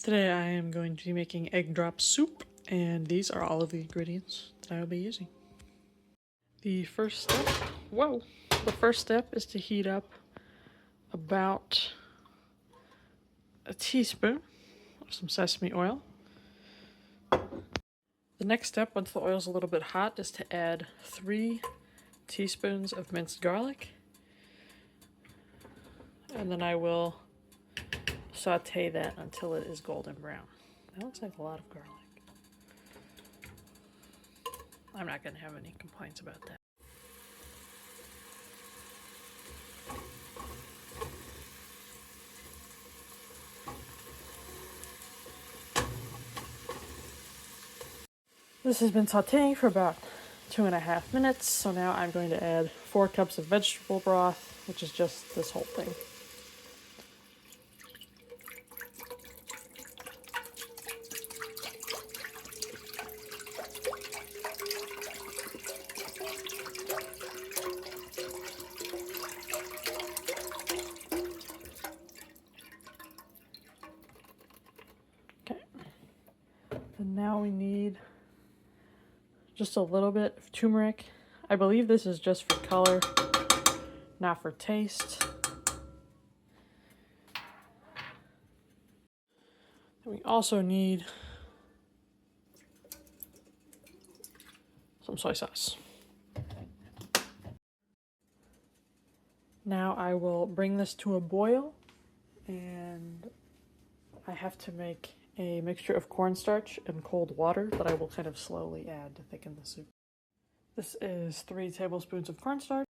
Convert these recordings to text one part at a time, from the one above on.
Today I am going to be making egg drop soup, and these are all of the ingredients that I will be using. The first step is to heat up about a teaspoon of some sesame oil. The next step, once the oil is a little bit hot, is to add 3 teaspoons of minced garlic, and then I will saute that until it is golden brown. That looks like a lot of garlic. I'm not going to have any complaints about that. This has been sauteing for about 2.5 minutes, so now I'm going to add 4 cups of vegetable broth, which is just this whole thing. Okay, and now we need just a little bit of turmeric. I believe this is just for color, not for taste. And we also need some soy sauce. Now I will bring this to a boil, and I have to make a mixture of cornstarch and cold water that I will kind of slowly add to thicken the soup. This is 3 tablespoons of cornstarch,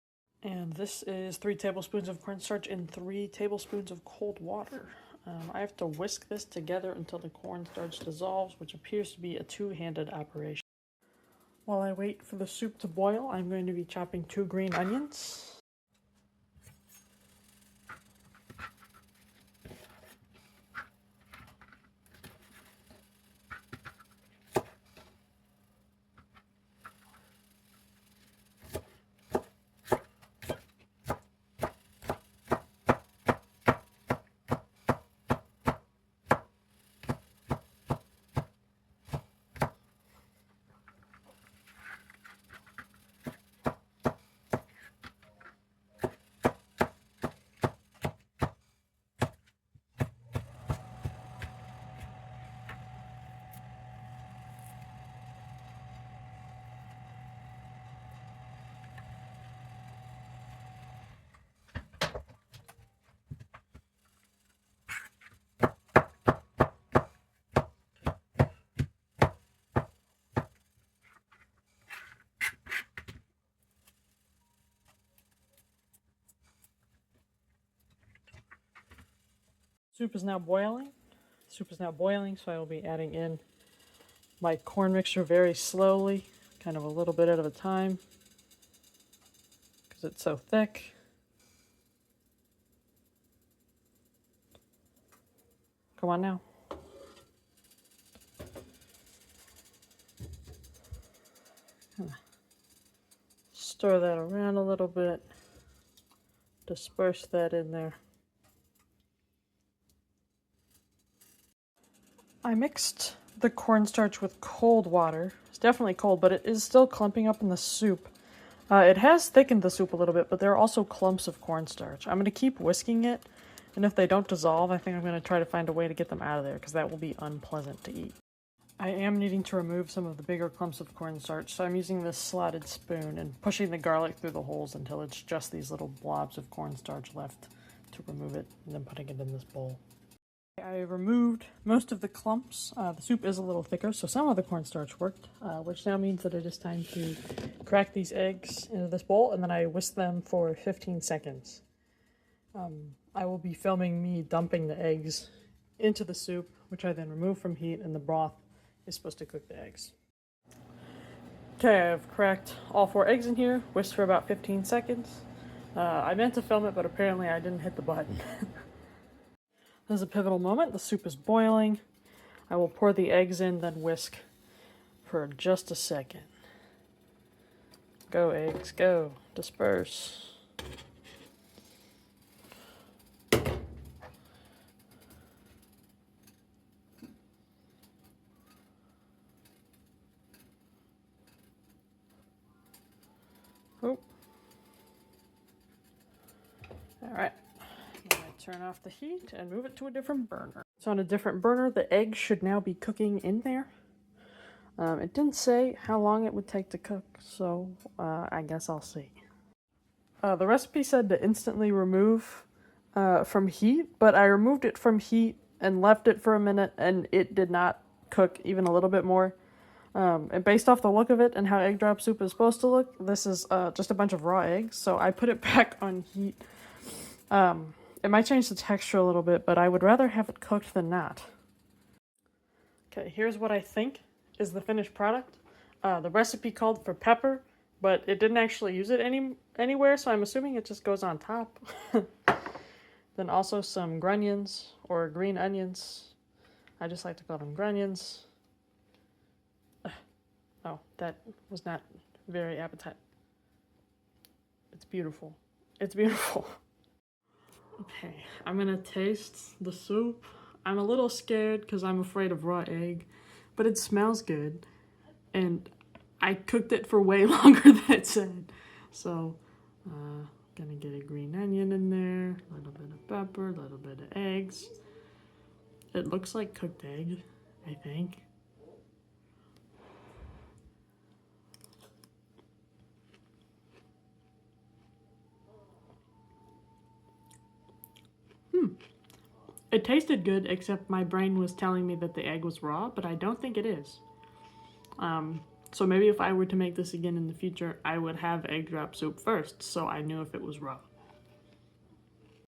and this is 3 tablespoons of cornstarch and 3 tablespoons of cold water. I have to whisk this together until the cornstarch dissolves, which appears to be a two-handed operation. While I wait for the soup to boil, I'm going to be chopping 2 green onions. Soup is now boiling. So I will be adding in my corn mixture very slowly, kind of a little bit at a time, because it's so thick. Come on now. Stir that around a little bit. Disperse that in there. I mixed the cornstarch with cold water. It's definitely cold, but it is still clumping up in the soup. It has thickened the soup a little bit, but there are also clumps of cornstarch. I'm going to keep whisking it, and if they don't dissolve, I think I'm going to try to find a way to get them out of there, because that will be unpleasant to eat. I am needing to remove some of the bigger clumps of cornstarch, so I'm using this slotted spoon and pushing the garlic through the holes until it's just these little blobs of cornstarch left to remove it, and then putting it in this bowl. I removed most of the clumps. The soup is a little thicker, so some of the cornstarch worked, which now means that it is time to crack these eggs into this bowl, and then I whisk them for 15 seconds. I will be filming me dumping the eggs into the soup, which I then remove from heat, and the broth is supposed to cook the eggs. Okay, I've cracked all 4 eggs in here, whisked for about 15 seconds. I meant to film it, but apparently I didn't hit the button. This is a pivotal moment. The soup is boiling. I will pour the eggs in, then whisk for just a second. Go, eggs, go. Disperse. turn off the heat and move it to a different burner. So on a different burner, the egg should now be cooking in there. It didn't say how long it would take to cook, so I guess I'll see. The recipe said to instantly remove from heat, but I removed it from heat and left it for a minute, and it did not cook even a little bit more. And based off the look of it and how egg drop soup is supposed to look, this is just a bunch of raw eggs, so I put it back on heat. It might change the texture a little bit, but I would rather have it cooked than not. Okay, here's what I think is the finished product. The recipe called for pepper, but it didn't actually use it anywhere, so I'm assuming it just goes on top. Then also some grunions, or green onions. I just like to call them grunions. Oh, that was not very appetizing. It's beautiful. It's beautiful. Okay, I'm gonna taste the soup. I'm a little scared because I'm afraid of raw egg, but it smells good. And I cooked it for way longer than it said. So, gonna get a green onion in there, a little bit of pepper, a little bit of eggs. It looks like cooked egg, I think. It tasted good, except my brain was telling me that the egg was raw, but I don't think it is. So maybe if I were to make this again in the future, I would have egg drop soup first, so I knew if it was raw.